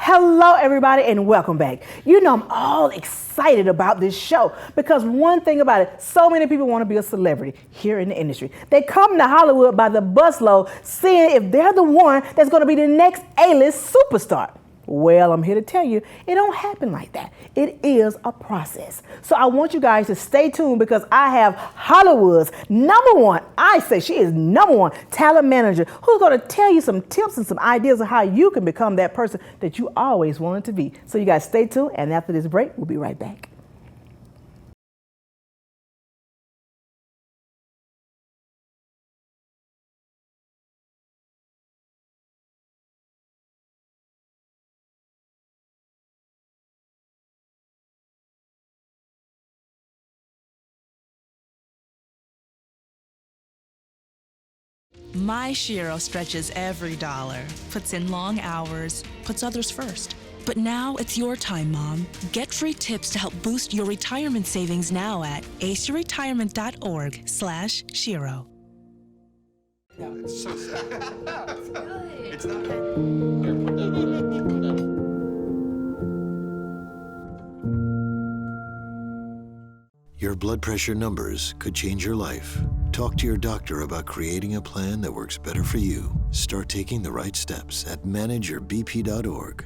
Hello, everybody, and welcome back. You know, I'm all excited about this show because one thing about it, so many people want to be a celebrity here in the industry. They come to Hollywood by the busload, seeing if they're the one that's going to be the next A-list superstar. Well, I'm here to tell you, it don't happen like that. It is a process. So I want you guys to stay tuned because I have Hollywood's #1, I say she is #1 talent manager who's going to tell you some tips and some ideas of how you can become that person that you always wanted to be. So you guys stay tuned, and after this break, we'll be right back. My Shiro stretches every dollar, puts in long hours, puts others first. But now it's your time, Mom. Get free tips to help boost your retirement savings now at aceyourretirement.org/Shiro. It's so sad. It's not. Your blood pressure numbers could change your life. Talk to your doctor about creating a plan that works better for you. Start taking the right steps at manageyourbp.org.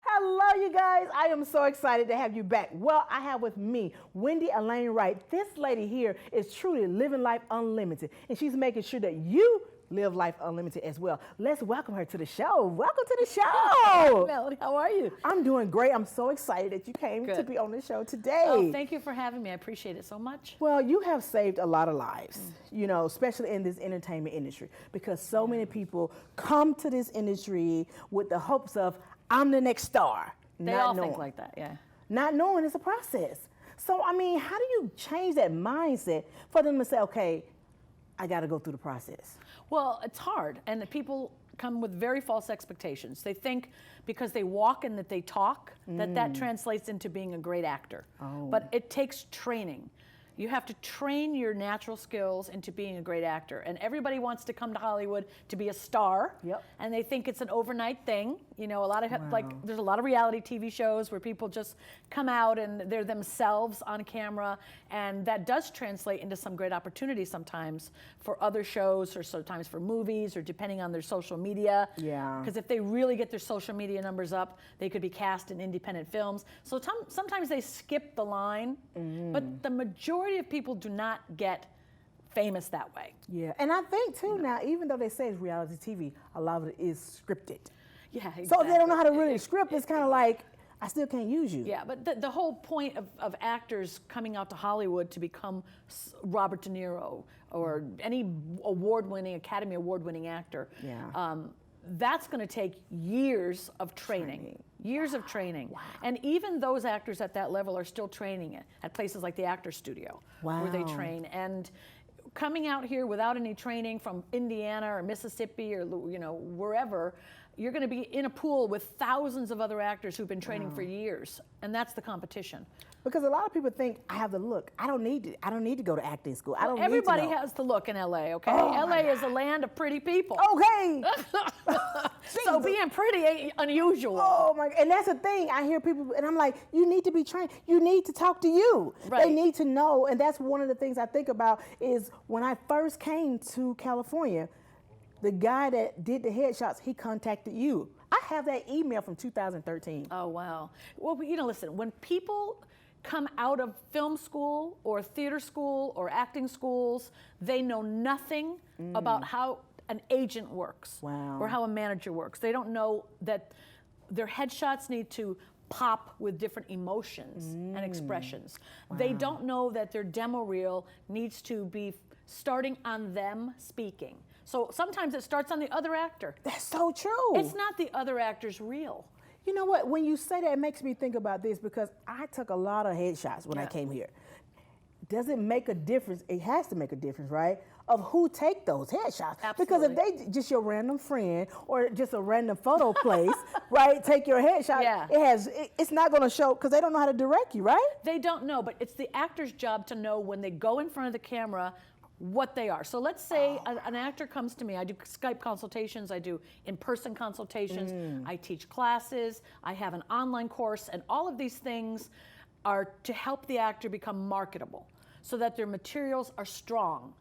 Hello, you guys. I am so excited to have you back. Well, I have with me Wendy Alane Wright. This lady here is truly living life unlimited, and she's making sure that you live life unlimited as well. Let's welcome her to the show. Welcome to the show. Melody, how are you? I'm doing great. I'm so excited that you came to be on the show today. Oh, thank you for having me. I appreciate it so much. Well, you have saved a lot of lives, you know, especially in this entertainment industry, because so many people come to this industry with the hopes of, I'm the next star. They all think like that, yeah. Not knowing it's a process. So, I mean, how do you change that mindset for them to say, okay, I got to go through the process? Well, it's hard, and people come with very false expectations. They think because they walk and that they talk, that translates into being a great actor. Oh. But it takes training. You have to train your natural skills into being a great actor. And everybody wants to come to Hollywood to be a star. Yep. And they think it's an overnight thing. You know, a lot of there's a lot of reality TV shows where people just come out and they're themselves on camera, and that does translate into some great opportunities sometimes for other shows, or sometimes for movies, or depending on their social media. Yeah. Because if they really get their social media numbers up, they could be cast in independent films. So sometimes they skip the line, but the majority of people do not get famous that way. Yeah, and I think too now, even though they say it's reality TV, a lot of it is scripted. Yeah, exactly. So if they don't know how to really script, it's kind of like, I still can't use you. Yeah, but the whole point of actors coming out to Hollywood to become Robert De Niro or any Academy Award-winning actor, that's going to take years of training. Years of training. Wow. And even those actors at that level are still training it at places like the Actors Studio, where they train. And coming out here without any training from Indiana or Mississippi or wherever, you're going to be in a pool with thousands of other actors who've been training for years, and that's the competition. Because a lot of people think I have the look. I don't need to go to acting school. I don't need to Everybody has the look in LA, okay? Oh, LA is a land of pretty people. Okay. So being pretty ain't unusual. Oh my, and that's the thing. I hear people, and I'm like, you need to be trained. You need to talk to you. Right. They need to know, and that's one of the things I think about is when I first came to California, the guy that did the headshots, he contacted you. I have that email from 2013. Oh, wow. Well, listen, when people come out of film school or theater school or acting schools, they know nothing about how an agent works or how a manager works. They don't know that their headshots need to pop with different emotions and expressions. Wow. They don't know that their demo reel needs to be starting on them speaking. So sometimes it starts on the other actor. That's so true. It's not the other actor's reel. You know what? When you say that, it makes me think about this because I took a lot of headshots when I came here. Does it make a difference? It has to make a difference, right? Of who take those headshots. Absolutely. Because if they just your random friend or just a random photo place, right, take your headshot, it's not going to show because they don't know how to direct you, right? They don't know, but it's the actor's job to know when they go in front of the camera what they are. So let's say an actor comes to me. I do Skype consultations. I do in-person consultations. I teach classes. I have an online course. And all of these things are to help the actor become marketable so that their materials are strong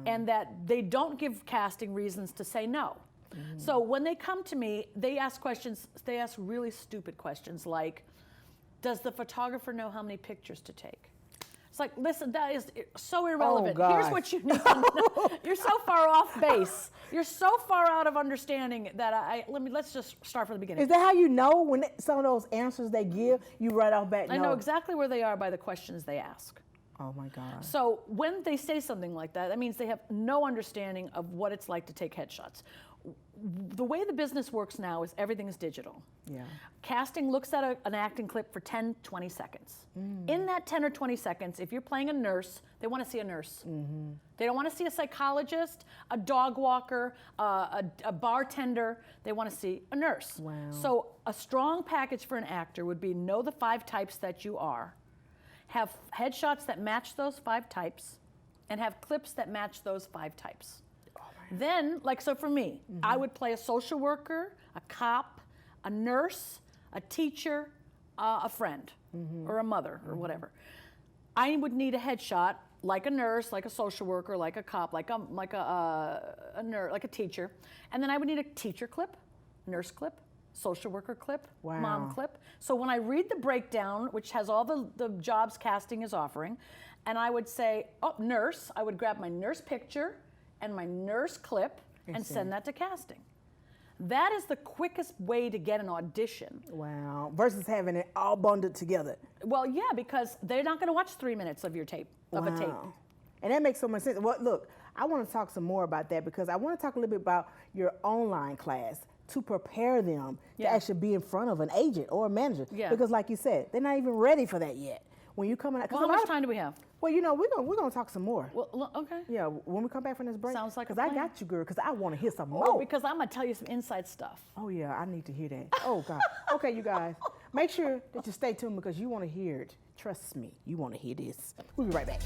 and that they don't give casting reasons to say no. So when they come to me, they ask questions. They ask really stupid questions like, does the photographer know how many pictures to take? It's like, listen, that is so irrelevant. Oh, Here's gosh. what you need to know. You're so far off base. You're so far out of understanding that let's just start from the beginning. Is that how you know when some of those answers they give, you right off back? I know exactly where they are by the questions they ask. Oh my God. So when they say something like that, that means they have no understanding of what it's like to take headshots. The way the business works now is everything is digital. Yeah. Casting looks at an acting clip for 10, 20 seconds. In that 10 or 20 seconds, if you're playing a nurse, they want to see a nurse. They don't want to see a psychologist, a dog walker, a bartender. They want to see a nurse. Wow. So a strong package for an actor would be know the 5 types that you are, have headshots that match those 5 types, and have clips that match those 5 types. Then, like, so for me, I would play a social worker, a cop, a nurse, a teacher, a friend, or a mother, or whatever. I would need a headshot, like a nurse, like a social worker, like a cop, like a nurse, like a teacher. And then I would need a teacher clip, nurse clip, social worker clip, mom clip. So when I read the breakdown, which has all the jobs casting is offering, and I would say, oh, nurse, I would grab my nurse picture and my nurse clip and send that to casting. That is the quickest way to get an audition. Wow. Versus having it all bundled together. Well, yeah, because they're not going to watch 3 minutes of your tape, of a tape. And that makes so much sense. Well, look, I want to talk some more about that because I want to talk a little bit about your online class to prepare them to actually be in front of an agent or a manager. Yeah. Because like you said, they're not even ready for that yet. When you come in, well, how much time do we have? Well, you know, we're gonna talk some more. Well, okay. Yeah, when we come back from this break. Sounds like a because I plan. got you, girl. Because I want to hear some Oh, more. because I'm gonna tell you some inside stuff. Oh yeah, I need to hear that. Oh God. Okay, you guys, make sure that you stay tuned because you want to hear it. Trust me, you want to hear this. We'll be right back.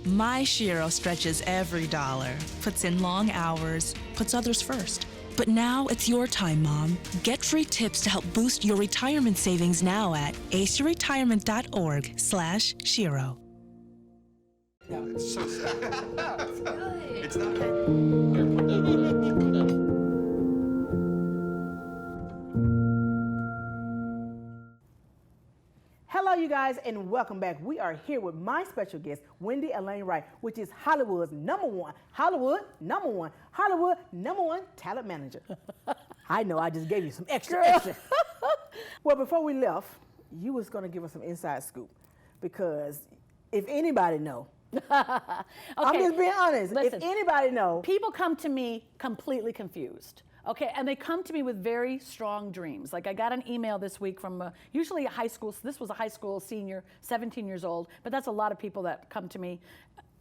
My Shiro stretches every dollar, puts in long hours, puts others first. But now it's your time, Mom. Get free tips to help boost your retirement savings now at aceyourretirement.org/Shiro. It's so It's not. Hello, you guys, and welcome back. We are here with my special guest, Wendy Alane Wright, which is Hollywood number one talent manager. I know, I just gave you some extra. Well, before we left, you was going to give us some inside scoop because if anybody know, I'm just being honest. Listen, if anybody know, people come to me completely confused. Okay, and they come to me with very strong dreams. Like I got an email this week from usually a high school, so this was a high school senior, 17 years old, but that's a lot of people that come to me,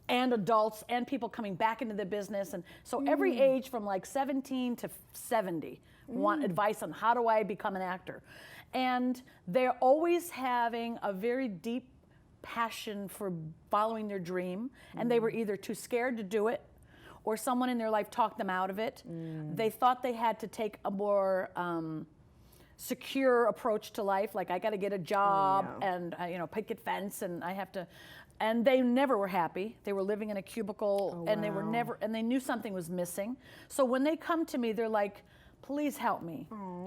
and adults, and people coming back into the business. And so every age from like 17 to 70 want advice on how do I become an actor. And they're always having a very deep passion for following their dream, and they were either too scared to do it, or someone in their life talked them out of it. They thought they had to take a more secure approach to life, like I got to get a job and picket fence, and I have to. And they never were happy. They were living in a cubicle, and they were never. And they knew something was missing. So when they come to me, they're like, "Please help me.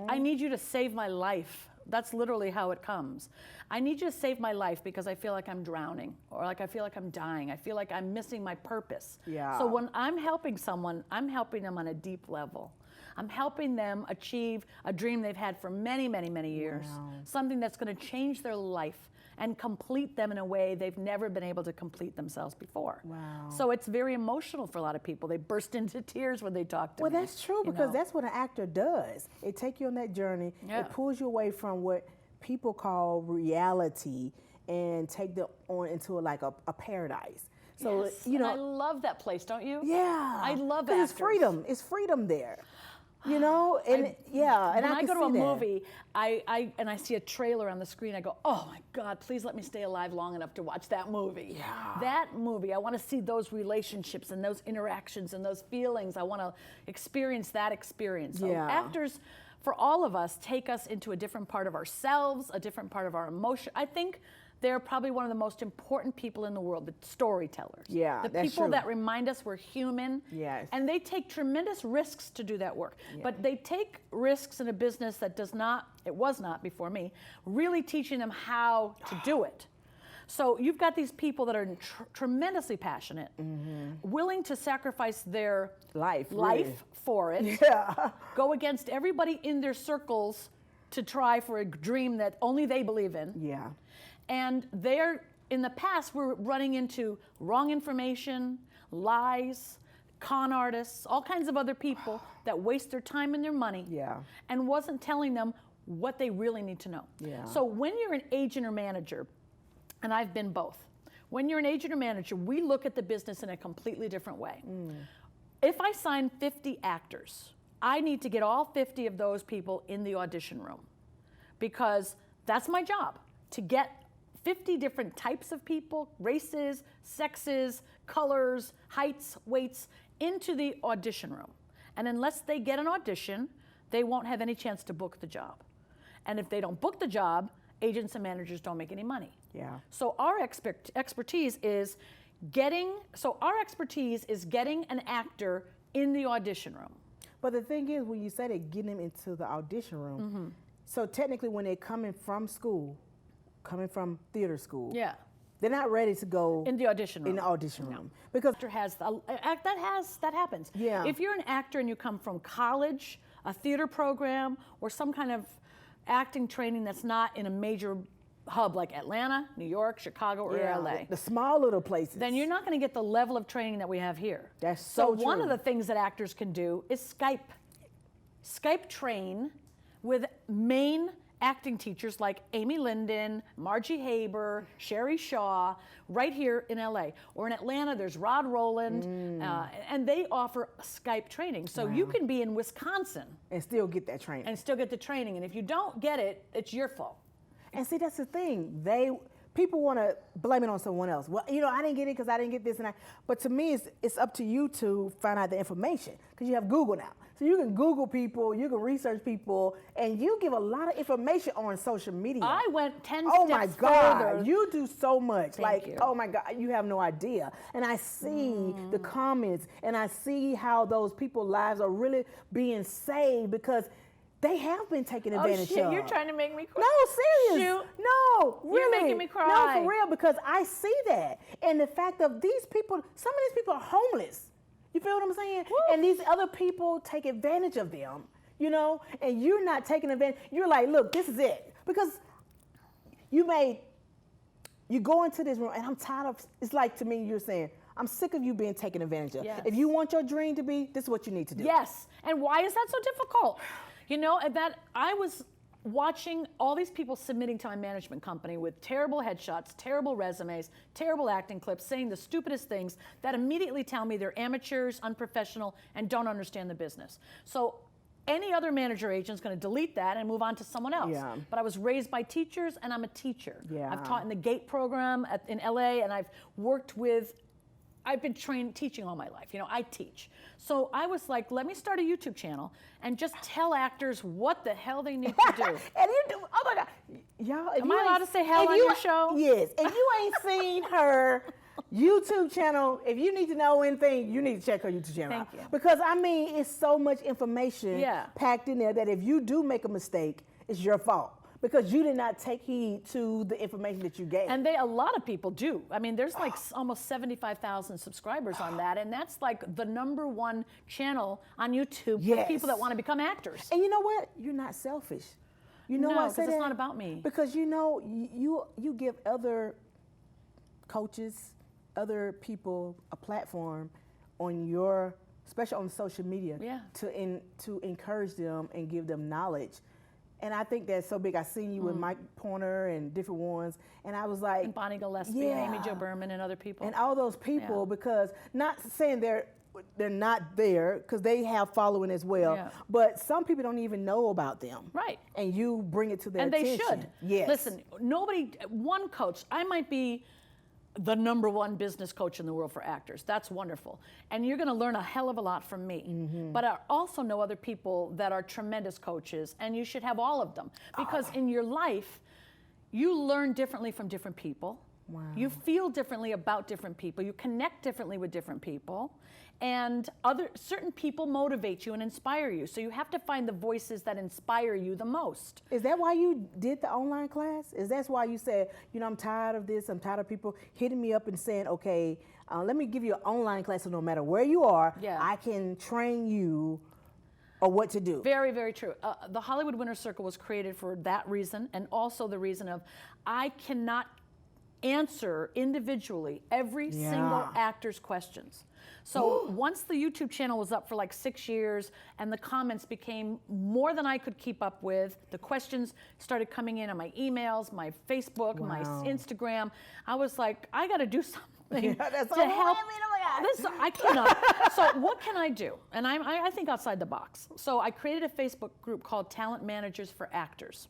I need you to save my life That's literally how it comes. I need you to save my life because I feel like I'm drowning, or like I feel like I'm dying. I feel like I'm missing my purpose. Yeah. So when I'm helping someone, I'm helping them on a deep level. I'm helping them achieve a dream they've had for many, many, many years. Wow. Something that's going to change their life and complete them in a way they've never been able to complete themselves before. Wow. So it's very emotional for a lot of people. They burst into tears when they talk to me. Well, that's true, you because know. that's what an actor does. It takes you on that journey. Yeah. It pulls you away from what people call reality and take them on into like a paradise. So, Yes, you know. and I love that place, don't you? Yeah. I love 'Cause actors. it's freedom. It's freedom there. You know, and yeah, and when I I can go to a see that. movie, I see a trailer on the screen, I go, oh my God, please let me stay alive long enough to watch that movie. Yeah. That movie, I want to see those relationships and those interactions and those feelings. I want to experience that experience. So Yeah. actors, for all of us, take us into a different part of ourselves, a different part of our emotion. I think they're probably one of the most important people in the world, the storytellers. Yeah, the that's people true. that remind us we're human. Yes. And they take tremendous risks to do that work. Yeah. But they take risks in a business that was not before me, really teaching them how to do it. So you've got these people that are tremendously passionate, willing to sacrifice their Life, really. for it, Yeah. go against everybody in their circles to try for a dream that only they believe in. Yeah. And they're, in the past, we're running into wrong information, lies, con artists, all kinds of other people that waste their time and their money, Yeah. and wasn't telling them what they really need to know. Yeah. So when you're an agent or manager, and I've been both, when you're an agent or manager, we look at the business in a completely different way. If I sign 50 actors, I need to get all 50 of those people in the audition room, because that's my job, to get 50 different types of people, races, sexes, colors, heights, weights, into the audition room. And unless they get an audition, they won't have any chance to book the job. And if they don't book the job, agents and managers don't make any money. Yeah. So our expertise is getting an actor in the audition room. But the thing is, when you say they get them into the audition room, so technically when they're coming from school, coming from theater school, Yeah. they're not ready to go In the audition room. in the audition room, because Actor that happens. Yeah. If you're an actor and you come from college, a theater program, or some kind of acting training that's not in a major hub like Atlanta, New York, Chicago, or yeah, LA, the small little places, then you're not going to get the level of training that we have here. That's so one true. of the things that actors can do is Skype train with main acting teachers like Amy Linden, Margie Haber, Sherry Shaw, right here in LA. Or in Atlanta, there's Rod Rowland, and they offer Skype training. So you can be in Wisconsin and still get that training. and still get the training. And if you don't get it, it's your fault. And see, that's the thing. People want to blame it on someone else. Well, you know, I didn't get it because I didn't get this and that. But to me, it's up to you to find out the information, because you have Google now. So you can Google people, you can research people, and you give a lot of information on social media. I went 10 Oh steps my God, further. you do so much. Thank you. Oh my God, you have no idea. And I see the comments, and I see how those people's lives are really being saved because they have been taken advantage of. You're trying to make me cry. No, serious. Shoot. No, really. You're making me cry. No, for real, because I see that. And the fact of these people, some of these people are homeless. You feel what I'm saying? Woo. And these other people take advantage of them, you know, and you're not taking advantage. You're like, look, this is it. Because you go into this room, and I'm tired of, it's like, to me, you're saying, I'm sick of you being taken advantage of. Yes. If you want your dream to be, this is what you need to do. Yes, and why is that so difficult? You know, that I was watching all these people submitting to my management company with terrible headshots, terrible resumes, terrible acting clips, saying the stupidest things that immediately tell me they're amateurs, unprofessional, and don't understand the business. So any other manager agent is going to delete that and move on to someone else. Yeah. But I was raised by teachers, and I'm a teacher. Yeah. I've taught in the GATE program in LA, and I've been teaching all my life. You know, I teach. So I was like, let me start a YouTube channel and just tell actors what the hell they need to do. And you do, oh my God. Y'all, if Am you I allowed ain't- to say hell if on you your ain't- show? Yes. If you ain't seen her YouTube channel, if you need to know anything, you need to check her YouTube channel Thank out. you. Because, I mean, it's so much information Yeah. packed in there that if you do make a mistake, it's your fault. because you did not take heed to the information that you gave. And a lot of people do. I mean, there's like almost 75,000 subscribers on that, and that's like the #1 channel on YouTube for people that want to become actors. And you know what? You're not selfish. You know why I say because that? it's not about me. Because you know, you give other coaches, other people a platform on your, especially on social media, to encourage them and give them knowledge. And I think that's so big. I seen you with Mike Pointer and different ones, and I was like, And Bonnie Gillespie and Amy Jo Berman and other people. and all those people, because not saying they're not there, because they have following as well, but some people don't even know about them. Right. And you bring it to their attention. And they should. Yes. Listen, one coach, I might be the #1 business coach in the world for actors. That's wonderful. And you're going to learn a hell of a lot from me. But I also know other people that are tremendous coaches, and you should have all of them. Because in your life, you learn differently from different people. Wow. You feel differently about different people. You connect differently with different people. And certain people motivate you and inspire you. So you have to find the voices that inspire you the most. Is that why you did the online class? Is that why you said, you know, I'm tired of this, I'm tired of people hitting me up and saying, okay, let me give you an online class, so no matter where you are, I can train you on what to do. Very, very true. The Hollywood Winner's Circle was created for that reason, and also the reason of I cannot answer individually every single actor's questions. So once the YouTube channel was up for like 6 years and the comments became more than I could keep up with, the questions started coming in on my emails, my Facebook, my Instagram, I was like, I got to do something to help. I cannot. So what can I do? And I think outside the box. So I created a Facebook group called Talent Managers for Actors.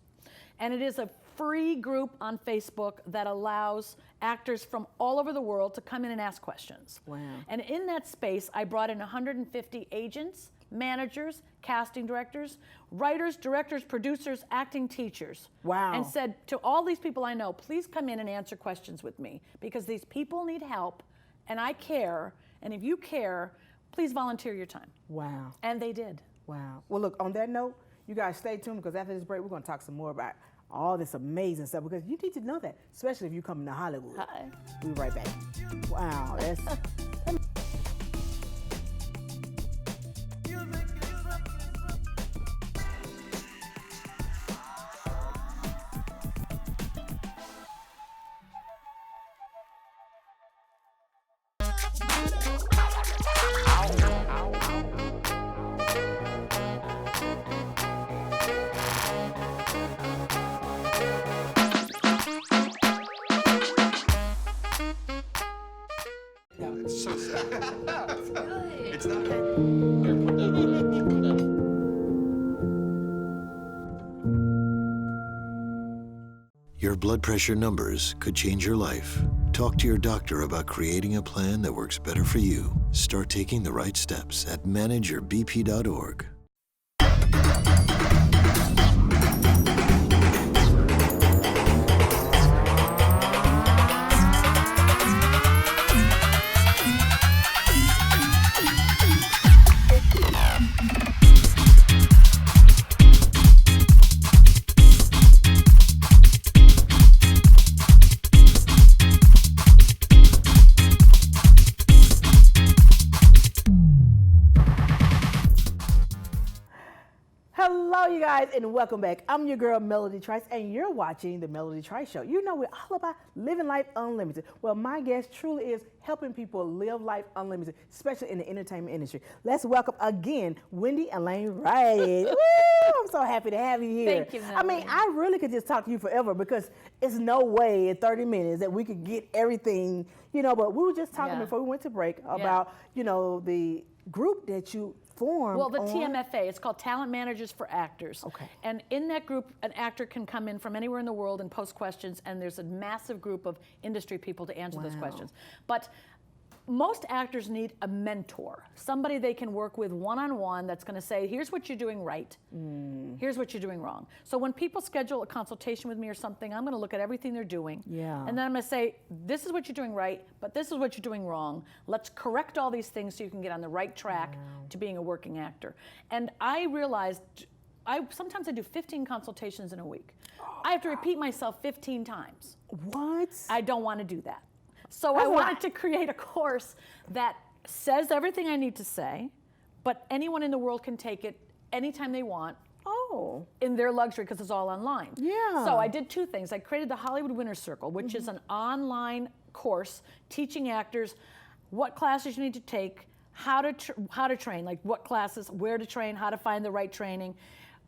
And it is a free group on Facebook that allows actors from all over the world to come in and ask questions. Wow. And in that space, I brought in 150 agents, managers, casting directors, writers, directors, producers, acting teachers. Wow. And said to all these people I know, please come in and answer questions with me, because these people need help and I care. And if you care, please volunteer your time. Wow. And they did. Wow. Well, look, on that note, you guys stay tuned, because after this break, we're going to talk some more about all this amazing stuff, because you need to know that, especially if you come to Hollywood. Hi. We'll be right back. Wow, that's... It's so sad. It's not. Here, put that on. Put that on. Your blood pressure numbers could change your life. Talk to your doctor about creating a plan that works better for you. Start taking the right steps at ManageYourBP.org. Hello, you guys, and welcome back. I'm your girl, Melody Trice, and you're watching The Melody Trice Show. You know we're all about living life unlimited. Well, my guest truly is helping people live life unlimited, especially in the entertainment industry. Let's welcome again, Wendy Alane Wright. Woo, I'm so happy to have you here. Thank you, Melody. I mean, I really could just talk to you forever, because it's no way in 30 minutes that we could get everything, you know, but we were just talking before we went to break about, you know, the group that you formed. Well, the TMFA, it's called Talent Managers for Actors. Okay. And in that group, an actor can come in from anywhere in the world and post questions, and there's a massive group of industry people to answer those questions. But most actors need a mentor, somebody they can work with one-on-one that's going to say, here's what you're doing right, here's what you're doing wrong. So when people schedule a consultation with me or something, I'm going to look at everything they're doing, and then I'm going to say, this is what you're doing right, but this is what you're doing wrong. Let's correct all these things so you can get on the right track to being a working actor. And I realized sometimes I do 15 consultations in a week. I have to repeat myself 15 times. What? I don't want to do that. So That's I a wanted lot. to create a course that says everything I need to say, but anyone in the world can take it anytime they want. Oh. In their luxury, because it's all online. Yeah. So I did two things. I created the Hollywood Winner's Circle, which is an online course teaching actors what classes you need to take, how to train, like what classes, where to train, how to find the right training,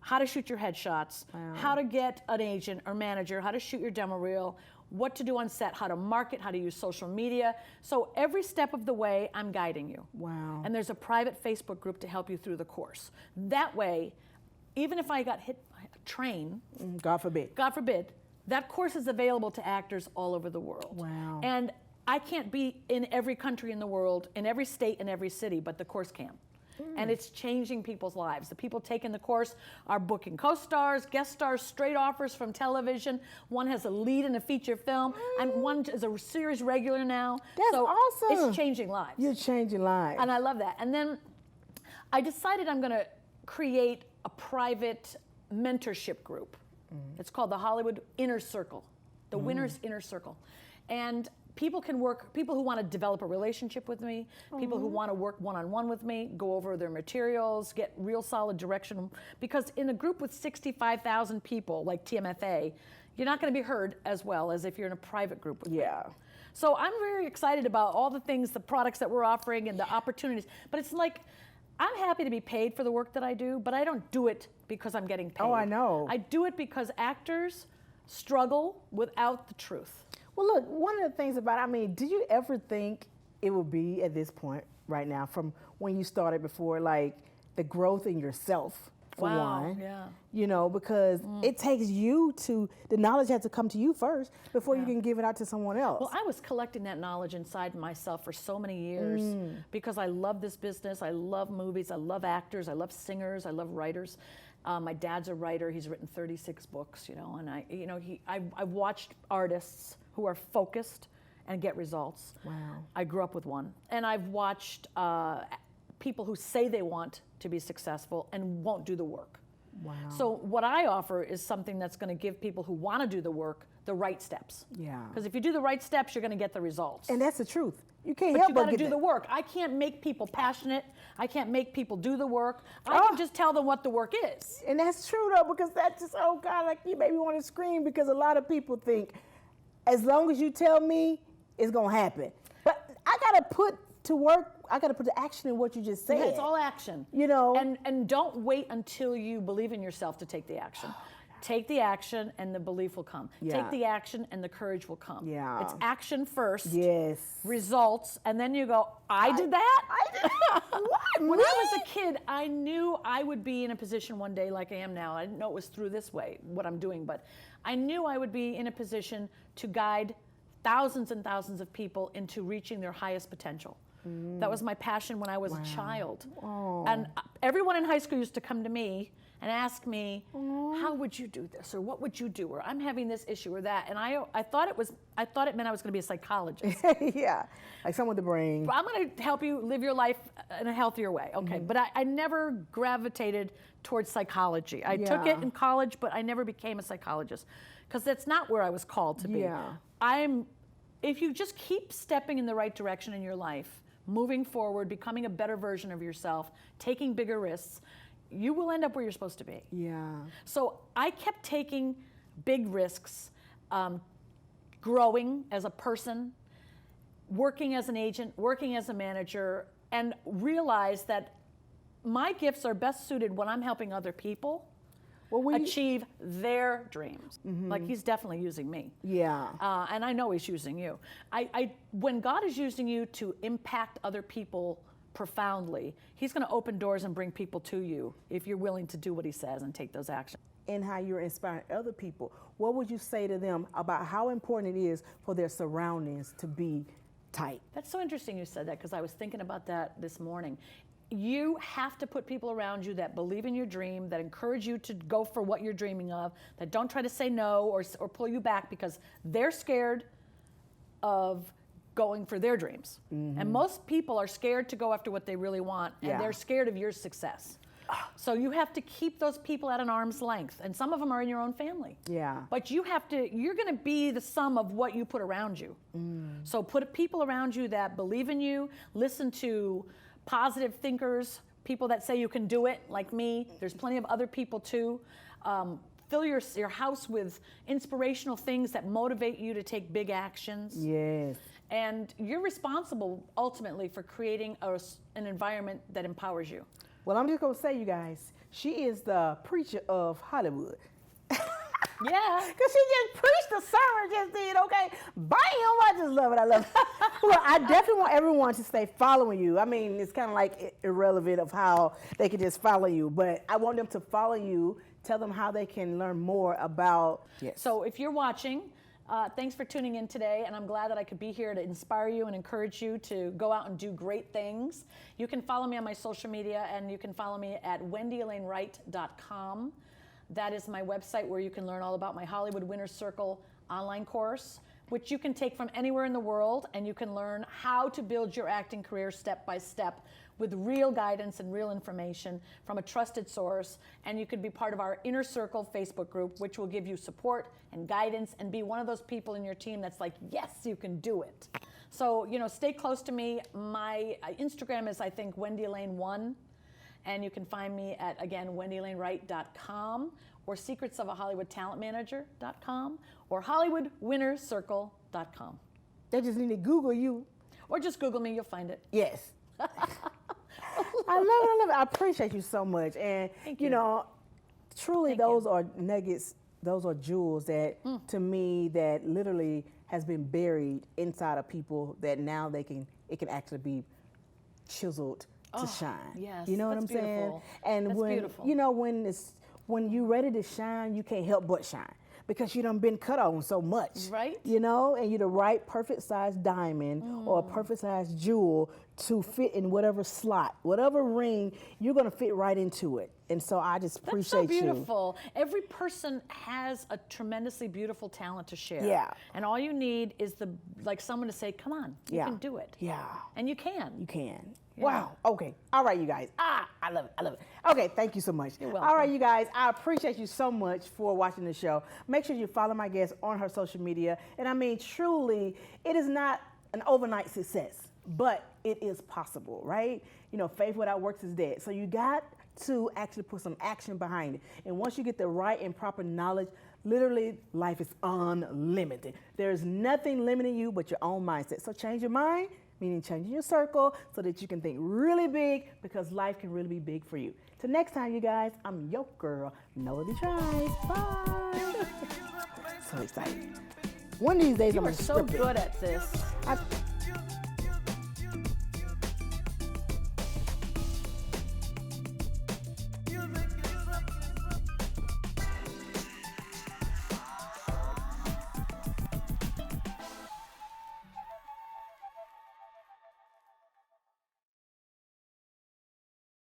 how to shoot your headshots, how to get an agent or manager, how to shoot your demo reel, what to do on set, how to market, how to use social media. So every step of the way, I'm guiding you. Wow. And there's a private Facebook group to help you through the course. That way, even if I got hit by a train, God forbid. God forbid, that course is available to actors all over the world. Wow. And I can't be in every country in the world, in every state, in every city, but the course can. And it's changing people's lives. The people taking the course are booking co-stars, guest stars, straight offers from television. One has a lead in a feature film, and one is a series regular now. That's so awesome. It's changing lives. You're changing lives. And I love that. And then I decided I'm going to create a private mentorship group. It's called the Hollywood Inner Circle, the Winner's Inner Circle. And people can work, people who want to develop a relationship with me, people who want to work one-on-one with me, go over their materials, get real solid direction. Because in a group with 65,000 people, like TMFA, you're not going to be heard as well as if you're in a private group with me. Yeah. So I'm very excited about all the things, the products that we're offering and the opportunities. But it's like, I'm happy to be paid for the work that I do, but I don't do it because I'm getting paid. Oh, I know. I do it because actors struggle without the truth. Well, look, one of the things about, I mean, did you ever think it would be at this point right now from when you started before, like the growth in yourself, for one? Yeah. You know, because it takes you to, the knowledge has to come to you first before you can give it out to someone else. Well, I was collecting that knowledge inside myself for so many years because I love this business. I love movies. I love actors. I love singers. I love writers. My dad's a writer. He's written 36 books, you know, and I've watched artists who are focused and get results. Wow. I grew up with one. And I've watched people who say they want to be successful and won't do the work. Wow. So what I offer is something that's going to give people who want to do the work the right steps. Yeah. Because if you do the right steps, you're going to get the results. And that's the truth. You can't But help you but got to get do that. the work. I can't make people passionate. I can't make people do the work. I can just tell them what the work is. And that's true though, because that's just, oh God, like you made me want to scream because a lot of people think, as long as you tell me, it's gonna happen. But I gotta put to work, I gotta put the action in what you just said. Yeah, it's all action. You know. And don't wait until you believe in yourself to take the action. Take the action and the belief will come. Yeah. Take the action and the courage will come. Yeah. It's action first. Yes. Results, and then you go, I did that? I did what? When Me? I was a kid, I knew I would be in a position one day like I am now. I didn't know it was through this way, what I'm doing, but I knew I would be in a position to guide thousands and thousands of people into reaching their highest potential. That was my passion when I was a child. And everyone in high school used to come to me and ask me, how would you do this? Or what would you do? Or I'm having this issue or that. And I thought it meant I was gonna be a psychologist. Yeah, like someone with the brain. I'm going to help you live your life in a healthier way. Okay, but I never gravitated towards psychology. I took it in college, but I never became a psychologist because that's not where I was called to be. Yeah. If you just keep stepping in the right direction in your life, moving forward, becoming a better version of yourself, taking bigger risks, you will end up where you're supposed to be. Yeah. So I kept taking big risks, growing as a person, working as an agent, working as a manager, and realized that my gifts are best suited when I'm helping other people achieve their dreams. Like he's definitely using me. Yeah. And I know he's using you. When God is using you to impact other people profoundly, he's going to open doors and bring people to you if you're willing to do what he says and take those actions. And how you're inspiring other people. What would you say to them about how important it is for their surroundings to be tight? That's so interesting you said that because I was thinking about that this morning. You have to put people around you that believe in your dream, that encourage you to go for what you're dreaming of, that don't try to say no or pull you back because they're scared of going for their dreams. And most people are scared to go after what they really want, and they're scared of your success. So you have to keep those people at an arm's length, and some of them are in your own family. Yeah. But you're going to be the sum of what you put around you. So put people around you that believe in you, listen to positive thinkers, people that say you can do it, like me. There's plenty of other people too. Fill your house with inspirational things that motivate you to take big actions. Yes. And you're responsible ultimately for creating an environment that empowers you. Well, I'm just going to say, you guys, she is the preacher of Hollywood. Yeah. Because she just preached the sermon just did, okay? Bam! I just love it. I love it. Well, I definitely want everyone to stay following you. I mean, it's kind of like irrelevant of how they can just follow you, but I want them to follow you, tell them how they can learn more about. Yes. So if you're watching, thanks for tuning in today, and I'm glad that I could be here to inspire you and encourage you to go out and do great things. You can follow me on my social media, and you can follow me at WendyAlaneWright.com. That is my website where you can learn all about my Hollywood Winner's Circle online course, which you can take from anywhere in the world, and you can learn how to build your acting career step by step with real guidance and real information from a trusted source. And you could be part of our Inner Circle Facebook group, which will give you support and guidance and be one of those people in your team that's like, yes, you can do it. So, stay close to me. My Instagram is, I think, Wendy Alane 1. And you can find me at, again, WendyAlaneWright.com or SecretsOfAHollywoodTalentManager.com or HollywoodWinnersCircle.com. They just need to Google you. Or just Google me, you'll find it. Yes. I love it. I appreciate you so much. And, Thank you. Truly those are nuggets, those are jewels that, to me, that literally has been buried inside of people that now it can actually be chiseled to shine. Yes, you know what I'm that's beautiful. saying? And That's beautiful. when you're ready to shine, you can't help but shine because you done been cut on so much. Right. And you're the right perfect size diamond or a perfect size jewel to fit in whatever slot, whatever ring, you're gonna fit right into it. And so I just appreciate That's so beautiful. Every person has a tremendously beautiful talent to share. Yeah. And all you need is someone to say, come on, you can do it. Yeah. And you can. You can. Yeah. Wow. Okay. All right, you guys. I love it. I love it. Okay, thank you so much. You're welcome. All right, you guys. I appreciate you so much for watching the show. Make sure you follow my guest on her social media. And I mean, truly, it is not an overnight success, but it is possible, right? Faith without works is dead. So you got to actually put some action behind it. And once you get the right and proper knowledge, literally life is unlimited. There's nothing limiting you but your own mindset. So change your mind, meaning changing your circle so that you can think really big because life can really be big for you. Till next time, you guys, I'm your girl, Melody Trice. Bye. So excited. One of these days, You I'm are gonna so script it. good at this.